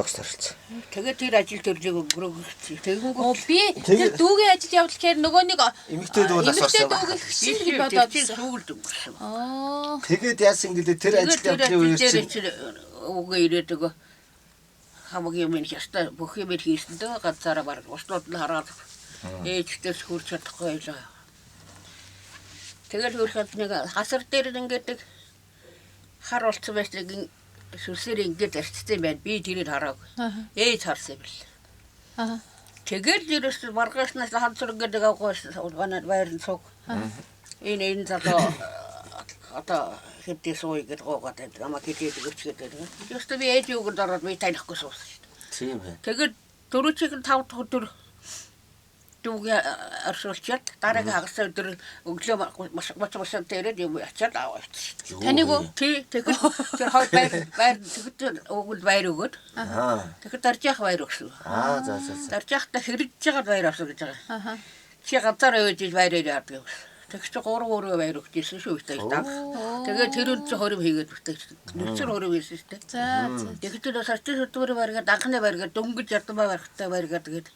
Багсарч. Тэгээд тэр ажил төржиг өнгөрөөгч. Тэгэнгүүт би тэр дүүгийн ажил явуулахаар нөгөө нэг Эмэгтэйд бол асуусан. дүүгийн хчин гэж бодоод сүүлд өнгөрсөн. Тэгээд яасан гэлээ тэр ажил явдлын үеэр чинь уг ирээд өгөө. Хамгийн минь яста бүх юм хийсэндээ ганцаараа баг уснууд нь хараад ээжтэйс хурж чадахгүй байлаа. Тэгээд хөрхөд нэг хасар дээр ингээд хар болцсон байсан сүсэр ингээд арчсан байна. Би тэрийг хараагүй. Ээж харсан юм бэл. Тэгээд ерөөс маргаашнаас ханцар ингээд авахгүйс манай байрны цог. Энэ залуу одоо хэвдээ сууй гэдэг гоогаад байна. Ама гэдэг өгчгээд байна. Juste би ээж юуг дороод би танихгүй суусан шүү дээ. тийм ээ. Тэгээд 4-5 дахь өдөр дүүгээ аршуулчаад дараагийн хагас өдөр өглөө маш тэрээд юм ачаад аваад. Таныг уу? Тий, тэгээд тэр хойд байр тэгээд өгөл байр өгөөд. Тэгээд даржих байр өгсөн. За. Даржихта хэрэгж байгаа байр авсан гэж байгаа. Чи ганцаар өөж байраар яадаг юм. Тэгэж 3 өөр байр өгчээсэн шүү дээ таг. Тэгээд тэрүүнд чи хорив хийгээд өгтэй. Нүцэр хорив хийсэн шүү дээ. За. Тэгээд тэр сарчис өдөр байргаа данхны байргаа дөнгөж ядмаа байргатай байргаа тэгээд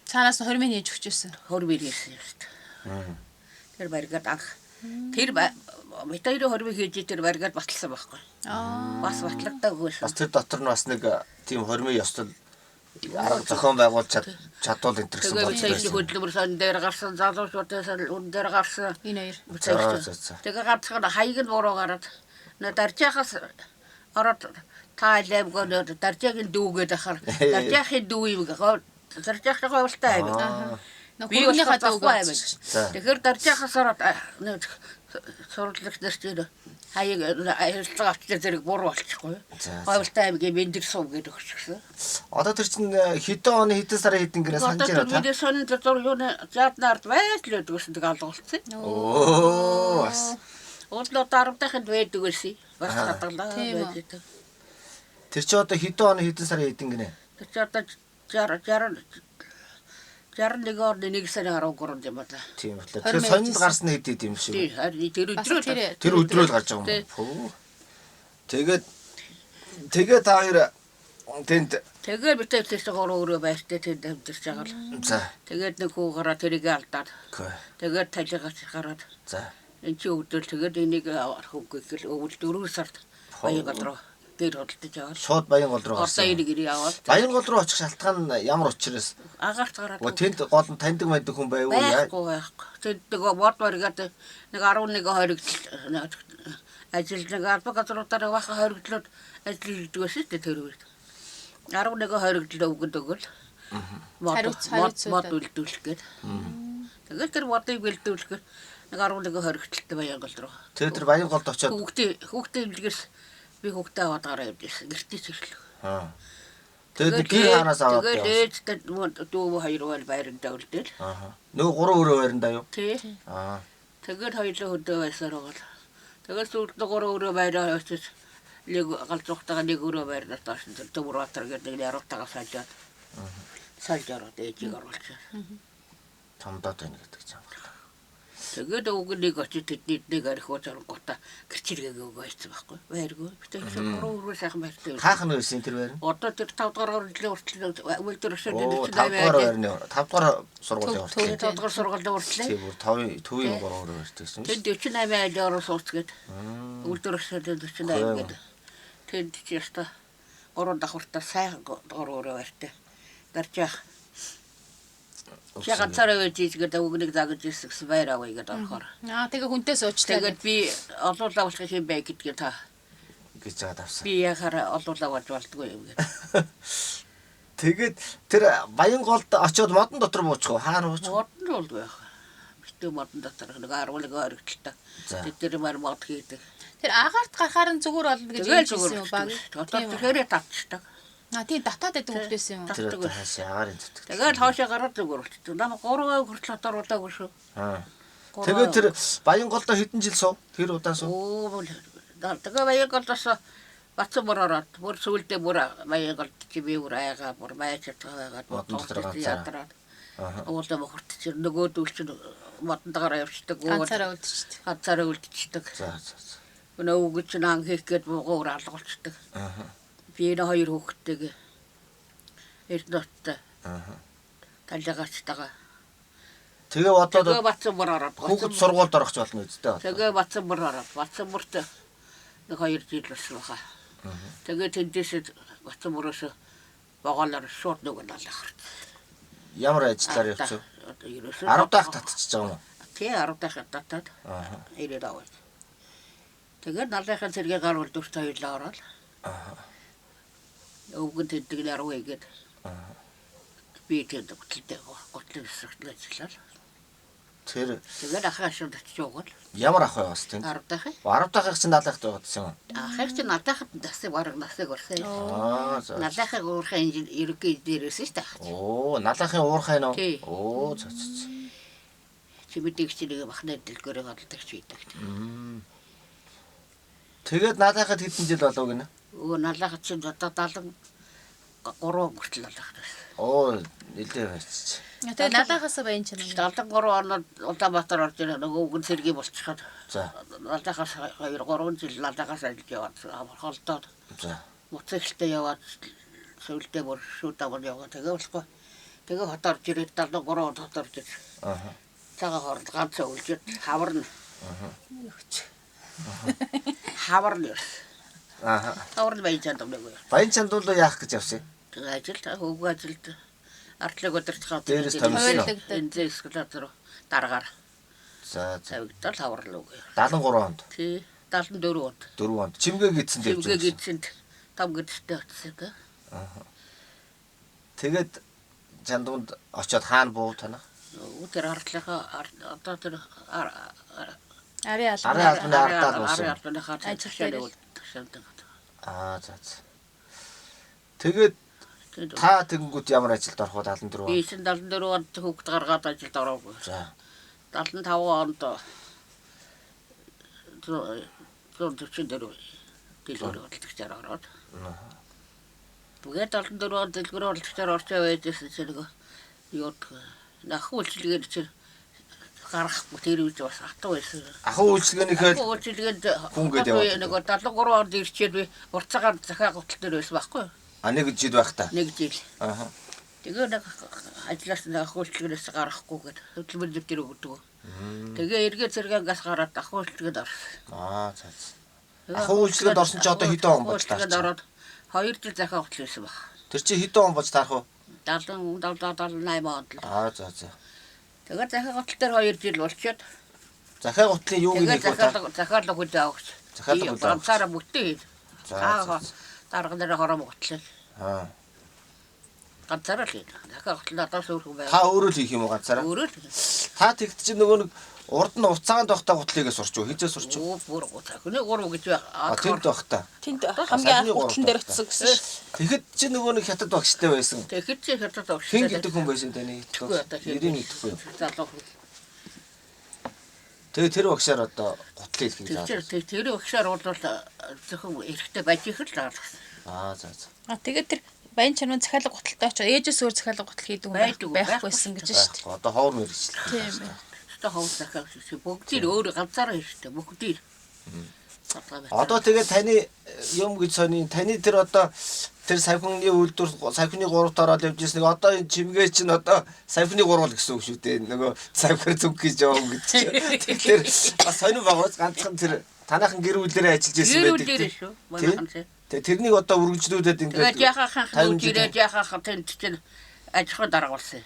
Цаанаас 20 минь ээж өгчөөсөн. хорвиг хийсэн юм шүү дээ. Тэр баригад анх тэр метаиры хорвиг хийж тэр баригад батлсан байхгүй. Бас батлагтай өгөөсөн. Бас тэр дотор нь бас нэг тийм хормын ёстол арга зохион байгуулж чадвал энэ гэсэн Тэгээд болж сая байсан. хөдөлмөр сан дээр гарсан залуучуудаас үн дээр гарсан. Энэ За. Тэгээд ганцхан хаяг нь буруу гараад даржихаас ороод таалайвгоо даржигийн дүүгээд ахаар даржихын дүү юм даржихтай гойволтой юм. Би өөрийнхөө дүүгээ аваад. Тэгэхээр даржихаас ороод сурлагч нар чинь хаяг ажиллагаа авчир зэрэг буруу болчихгүй. Гойволтой аймгийн бэндэр суув гэдэг өгчихсөн. Одоо тэр чинь хэдэн оны хэдэн сарын хэдэн гэрээ санаж байна та? Тэгээд сонин зур юуны жааднаард байдлаад өгсөн тэг алгуулсан. Оо. Уудлаа дарамтайхад байдаг байсан. Бас хатгалаа байдаг. Тэр чи одоо хэдэн оны хэдэн сарын хэдэн гинэ? Тэр чи одоо 61 орны 1 сарын 13 юм байна. Тийм үү. Тэр сонинд гарсан хэд юм шиг. Тийм, тэр өдрөө Тэр өдрөө л гарч байгаа юм. Тэгээд та хоёр тэнд тэгээд бид тэр өөрөө байртай тэнд амьдарч байгаа л. за. Тэгээд нэг хүү гараад тэрийг алдаад. Тэгээд талигаач гараад. За. Энд чи өдөр тэгээд энийг хөвгөл өвөл 4 сард баян руу дээр хөдөлж аваад. Шууд Баянгол руу орсон. Орсон ирээ аваад. Баянгол руу очих шалтгаан ямар учраас? Агаарт гараад. Тэнд гол нь таньдаг мэддэг хүн байв уу яа? Байхгүй. Тэнд нэг бод баригад нэг 11 хоригдл ажил нэг алба газруудаараа баха хоригдлоод ажил хийдэг байсан шүү дээ тэр үед. 11 хоригдл өгдөг л. Мод үлдүүлэх гээд. Тэгээд тэр модыг бэлдүүлэхээр нэг 11 хоригдлтой Баянгол руу. Тэр Баянголд очиод хүүхдээ илгээс би хүүхдээ аваад гараа явдсан. Гэртээ чирлээ. Тэгээд би хаанаас аваад явсан? Тэгээд ээжтэй дүү хоёр бол байрандаа үлдээл. Нөгөө 3 өрөө байрандаа юу? Тий. Тэгээд хоёулаа хөдөө байсаар байгаа. Тэгээд сүүлд 3 өрөө байраа очиж нэг галзуухтайгаа нэг өрөө байрнаас тааш Төвөрбаатар гэдэг нэг яруудтайгаа саажаад. Саажаад ээжийг оруулчихсан. Томдоод байна гэдэг ч юм. Тэгээд өг нэг очиж тэдний нэг архиу зарангуудаа гэрчиргээ өгөөйцсэн байхгүй. Байргүй. Бид тэр 3 өрөө сайхан байртай. Хаах нь байсан тэр байр? Одоо тэр 5 дугаар хүртэл үлдэр өшөөд 5 дугаар байрны 5 дугаар сургуулийн хүртэл. 5 дугаар сургуулийн хүртэл. Тийм бүр төвийн 3 өрөө байртай байсан. Тэнд 48 айлаар сууцгээд үлдэр өшөөд 48 гэдэг. Тэнд чи яста 3 давхартаа сайхан 3 өрөө байртай. Даржих ганцаараа үжижгээд өгнэг загж ирсэн гэсэн байр авъя гэдэг орохоор. Тэгээ хүнтэй суучлаа. Тэгээд би олуулаа болох юм бай гэдгээ та гэж жаад авсан. би яхаар олуулаа болж болдгоо юм гэдэг. Тэгээд тэр Баянголд очиод модон дотор буучих уу? Хаана буучих? Модон л болдгоо яах. Битүү модон дотор нэг 11 хоригдталтай. Тэр мод хийдэг. Тэр агаарт гарахаар нь зүгээр болно гэж хэлсэн юм баг. Дотор тэрээ татчихдаг. Тийм татаад байдаг хүмүүссэн юм. Тэр хаашаа агаар энэ зүтгдэг. Тэгээд хоошоо гараад зүгээр болчихсон. Намайг 3 хүртэл хатааруулаагүй шүү. Тэгээд тэр Баянголдоо хэдэн жил суув? Тэр удаан суув. Тэгээд Баянголдоос бацсан бороод бүр сүулдэ бүр Баянголд чи би бүр айгаа бүр байж чадаагаад бодсон яатраад. Уулаа бохорт чи нөгөө дүүл чи модонтойгоо явчихдаг. Ганцаараа үлдчихдэг. Ганцаараа үлдчихдэг. За. Өнөө үгч наан хийх гээд буугаар алгуулчихдаг. Би энэ хоёр хүүхдтэйгээ Эрдэнэттэй. Аа. Талигачтайгаа. Тэгээ одоо Тэгээ Батцамбар ороод. хүүхэд сургуульд орох ч болно үстэй. Тэгээ Батцамбар ороод. Батцамбарт нэг 2 жил болсон баха. Тэгээ тэндээс Батцамбараас боголоор шууд нөгөө налахарт. Ямар ажиллаар явж вэ? Одоо ерөөсөө 10 дахь татчихж байгаа юм уу? тий 10 дахь татаад. Аа. Ирээд аваад. Тэгээ налахын зэрэг гарвал дүрт хоёлаа ороод. Аа. Өвгөн тэдгээр аруугээд. Аа. Би тэнд готлоо хэсэгтлээ ажиллаа. Тэр Тэгээд ахаашууд очиж яваад. ямар ах байвас тийм? 10 дахь. 10 дахь чинь 70 дахь байгаадсан юм. Ахаар чи надахад дасыг бараг насыг орсон. Аа. За. Надахыг уурхайн ерөг дээрээс шүү дээ. Оо, налахын уурхай нөө. Тий. Оо, за. Чи мэдээж чи нэг бахнаа дэлгүүрээ гаддаг ч үйдэг. Тэгээд налахад хэдэн жил болов гинэ? Өө налахад чи одоо 73 хүртэл налахад байсан. Оо, нэлээ байцч. Тэгээ налахаас баян чанаа. 73 онд Улаанбаатар орж ирэх нөгөө өвгөн сэргий болчиход. За. Налахаас 2-3 жил налахаас ажиллаж яваад холдоод. За. Моцэгтэй яваад сүлдээ бүр шүүд аваад яваа. Тэгээ болохгүй. Тэгээ хот орж ирээд 73 онд хот орж ирж. Аа. Цагаан хооронд ганц өвлжөд хаварна. Өгч. Хаварна. Аа. Хаварна байж чаддаг нэг. Баян чанд бол яах гэж явсан? Тэгээ ажилтаа хөвгөө ажилт артлаг өдөрт хаад. Дээрээс томилсон. Энд эскалатор дараагаар. За, за. Завигдал хаварлаа үгүй. 73 онд. Тий 74 онд. 4 онд. Чимгээ гидсэн дээр. Чимгээ гидсэнд там гэдэгтэй очсон. Тэгээд чандунд очиод хаана буув танах? Тэр артлахаа одоо тэр Ари албан. Арын албаны ардаад буусан. албаны хаад Ажил ажиллаж дээрээс. Аа, за. Тэгээд та тэгэнгүүт ямар ажилд орох вэ 74 Би онд? 74 онд хүүхд гаргаад ажилд ороогүй. За. 75 онд 144 дэлгүүр болчихоор ороод. Тэгээд 74 онд дэлгүүр болчихоор орчоо байжсэн чинь нэг юу нах үйлчлэгээр чинь гарахгүй тэр үеж бас хатуу байсан. Ахын үйлчлэгээнийхээ Үйлчлэгэнд хүн гээд яваад. нэг 73 онд ирчээд би урцагаар захаа гутал дээр байсан байхгүй юу? а нэг жид байх та. Нэг жил. Аа. Тэгээ нэг ажиллаас нэг ахуулчлэгээс гарахгүйгээд хөдөлмөрлөд дээр өгдөг. Тэгээ эргээд зэрэгээс гараад ахуулчлэгад орсон. Аа, за. Ахын үйлчлэгэнд орсон чи одоо хэдэн он болж таарч? Ахуулчлэгад ороод 2 жил захаа гутал байсан баг. Тэр чи хэдэн он болж таарах вэ? 78 онд л. Аа, за. Тэгээ захаа гутал дээр 2 жил болчиход Захаа гутлын юуг тэгээ нэг удаа. захаа л өгч авах. Захаа л өгч авах. Ганцаараа бүтээ. За. Дарга дээр хором гутлаа. Аа. Ганцаараа л. Захаа гутал надаас өөрхөн байв. Та өөрөө л хийх юм уу ганцаараа? Өөрөө л. Та тэгт чи нөгөө нэг урд нь уцаанд байхдаа гутлыгээ сурч уу? Хизээ сурч уу? Оо бүр гутал. Хүний 3 гэж байх. А тэнд байхдаа. Тэнд хамгийн анх гутлан дээр очсон гэсэн шүү. Тэгэхэд чи нөгөө нэг хятад багштай байсан. Тэгэхэд чи хятад Хэн өгсөн. гэдэг хүн байсан таны Тэгэхгүй хэдэн? одоо 90 идэхгүй. залуу. Тэгээ тэр багшаар одоо гутлыг хийх гэж. Тэр өгшөр бол зөвхөн эрэхтэй байж их л гаргасан. Аа, за. Тэгээд тэр баян чанаа захиалга гуталтай очоо ээжээс өөр захиалга гутал хийдэг хүн байхгүйсэн гэж шүү дээ. Одоо ховор мэрэгчлээ. Тийм ээ. Одоо ховс захаа шиг бүгдийг өөр ганцаараа хийжтэй бүгдийг. Одоо тэгээ таны юм гэж сони таны тэр одоо тэр савхины үйлдвэр савхины 3-т ороод явж ирсэн нэг одоо энэ чимгээ чинь одоо савхины 3 л гэсэн үг шүү дээ. Нөгөө савхир зүг гэж яваа гэж. Тэгэхээр бас сонир байгаас ганцхан тэр танайхан гэр бүлээрээ ажиллаж байсан Гэр байдаг. бүлээр шүү. Манайхан чинь. Тэгээ тэрнийг одоо үргэлжлүүлээд ингээд Тэгээд яхахан хөөжирээд яхахан тэнд чинь ажихад дараагуулсан.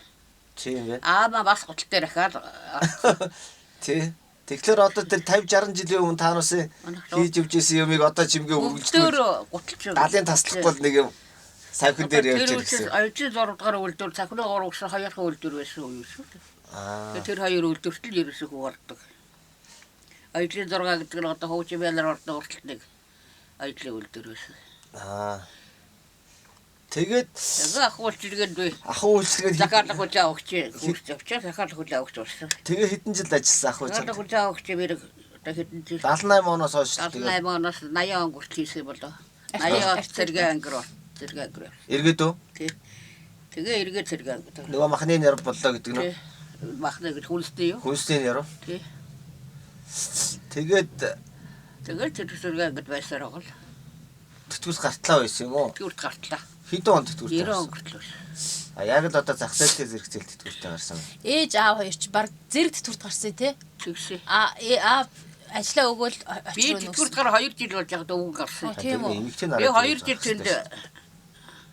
тийм ээ. Аама бас гутал дээр ахаад Тий. Тэгэхээр одоо тэр 50 60 жилийн өмнө та насын хийж явж исэн юмыг одоо чимгээ үргэлжлүүлээд өгдөр гуталч. галын таслах бол нэг юм савхин дээр явж Тэр ирсэн. үчир ажил 6 дахь үйлдвэр цахны 3 гişэ хоёрхан үйлдвэр байсан уу шүү дээ. Аа. Тэр хоёр үйлдвэрт л ерөөсөө хуваалдаг. Ажлын 6 гэдэг нь одоо хуучин байлаар ордог урталт нэг ажлын үйлдвэр байсан. Аа. Тэгээд Тэгээ ахуулчлэгэнд би ахын үйлчлэгэнд захаалга хүлээ өгч хурц явчаа захаалга хүлээ өгч болсон. тэгээ хэдэн жил ажилласан ах Захаалга үйлчлэг? хүлээ өгч би одоо хэдэн жил 78 оноос хойш 78 оноос 80 он хүртэл хийсэн болоо. 80 он зэрэг ангир зэрэг ангир. эргээд үү? Тий. Тэгээ эргээд зэрэг ангир. Нөгөө махны нэр боллоо гэдэг нь. Тий. Махны гэж хүнстэй юу? Хүнсний нэр. Тий. Тэгээд Тэгээ тэр зэрэг ангир байсаар байгаа л. тэтгэвс гартлаа байсан юм уу? Тэгүрт гартлаа. Хэдэн онд тэтгэвртэй 90 он гарсан? хүртэл. А яг л одоо зах зээлтэй зэрэгцээл тэтгэвртэй гарсан. Ээж аав хоёр ч баг зэрэг тэтгэврт гарсан тий. Тэгсэн. Аав ажлаа өгөөл Би очроо тэтгэвртээр 2 жил болж байгаад өвгөн гарсан. Тийм үү. Эмэгтэй Би 2 жил тэнд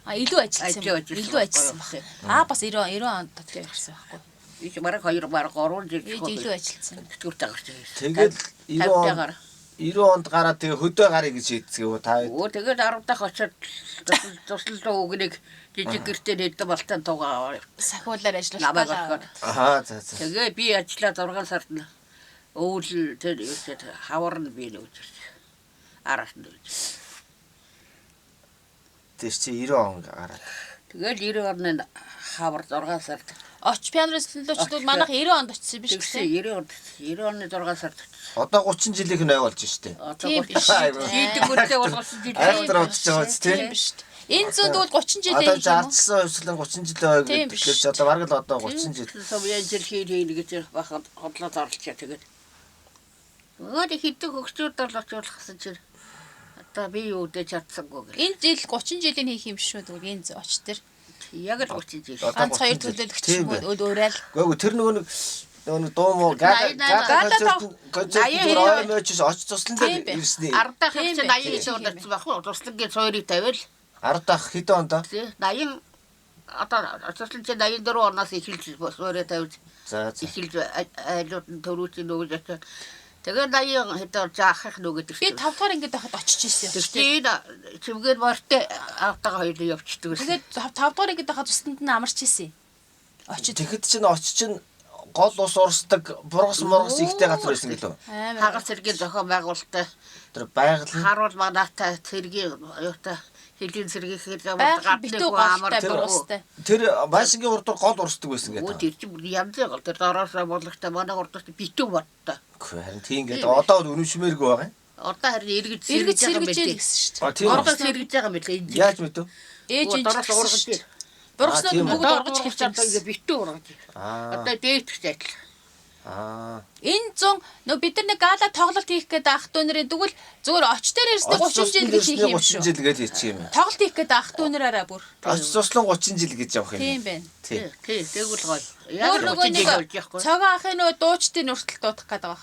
илүү ажилласан. Илүү ажилласан баг. Бас 90 онд тэтгэврт гарсан байхгүй. их бараг 2 бараг 3 жил Ээж илүү ажилласан. тэтгэвртэй гарсан. Тэгэл 90 онд гараад тэгээ хөдөө гарыг гэж хийцгээв та. Өө тэгээд 10 дахь очоод туслалаа үгнийг жижиг гэртээ нэдэ балтан тугаа Сахиулаар намайг ажиллаж орхоод. Аа за за. Тэгээ би ажиллаад 6 сард нь өвөл тэр хавар нь би нүүж. Араас нь нүүж. Тэс чи 90 он гараад. Тэгээд 90 оны хавар 6 сард Оч пианоос төлөвчлүүд манайх 90 онд очсон биш тэгсэн үү? 90 оны 6 сард. Одоо 30 жилийнх нь болж штэ. Тийм биш. Хийдэг мөртэй болгосон жил. Айхтар удаж байгаа ч Тийм тийм. биш. Энэ зүүн тэгвэл 30 жилийн Одоо юм уу? жаардсан хувьслан 30 жил байгаад Тийм биш. тэгэхээр одоо бараг л одоо 30 жил. Совьян жил хийнэ гэж бахад хотлоод орлоо тэгээд. Өөр хитэг хөгчүүд бол очуулахсан чинь одоо би юу дэ чадсангүй гэх. Энэ жил 30 жилийн хийх юм шүү дээ. Энэ оч тэр. Яг л 30 жил. Одоо Ганц хоёр 30 жил. төлөөлөгч Тийм юм бай. уу уурал. Гэхдээ тэр нөгөө нэг дуу муу концерт мөчс оч туслан дээр ирсний. 10 дахь Тийм чинь бай, 80 тийм жил удацсан байх уу? Туслангийн цоорыг тавиал 10 дахь хэдэн онд? 80 одоо туслан чинь 84 оноос эхэлж цоорыг тавьж За за. эхэлж айлууд нь төрүүчийн нөгөөж очоод тэгээд 80 хэдээр заахах нөгөөд Би 5 дахь ингээд байхад очиж ирсэн. тийм чимгээр морьтой автага хоёул явчихдаг. Тэгээд 5 дахь ингээд байхад тусданд нь амарч ирсэн. Очиж Тэгэхэд чинь оч чинь гол ус урсдаг бургас мургас ихтэй газар байсан гэлөө. хагас цэргийн зохион байгуулалттай Тэр байгаль нь харуул манаатай цэргийн юутай хэлийн цэргийн хэрэг байгаль битүү голтой бургастай. тэр байшингийн урдуур гол урсдаг байсан Өө гэдэг. тэр чинь бүр янзын гол тэр дороосоо болгохтой манай урдуур битүү бодтой. Харин тийм гэдэг. Одоо үнэмшмээргүй байгаа юм. Одоо харин эргэж Эргэж сэргэж байгаа юм сэргэж билээ. гэсэн шүү дээ. А тийм. Ордоо сэргэж байгаа юм билээ. Яаж мэдв? Ээж энэ Дороос ургаж тийм. бургаснууд тийм үү. бүгд ургаж хэлж байгаа байгаа. ингээ битүү ургаж. Аа. Одоо дээдч адил. Аа. Энэ 100 нөө бид нар нэг гала тоглолт хийх гээд ах トゥ нарын тэгвэл зүгээр оч дээр ирсний 30 жил гэж хийх юм 30 шүү. жил гэж хийчих юм. Тоглолт хийх гээд ах トゥ нараараа бүр. Оч туслан 30 жил гэж явах юм. Тийм байна. Тийм. Тий, тэгвэл гоё. Өөр нөгөө нэг цогоо ахын нөгөө дуучдын нүртэл дуудах гээд байгаа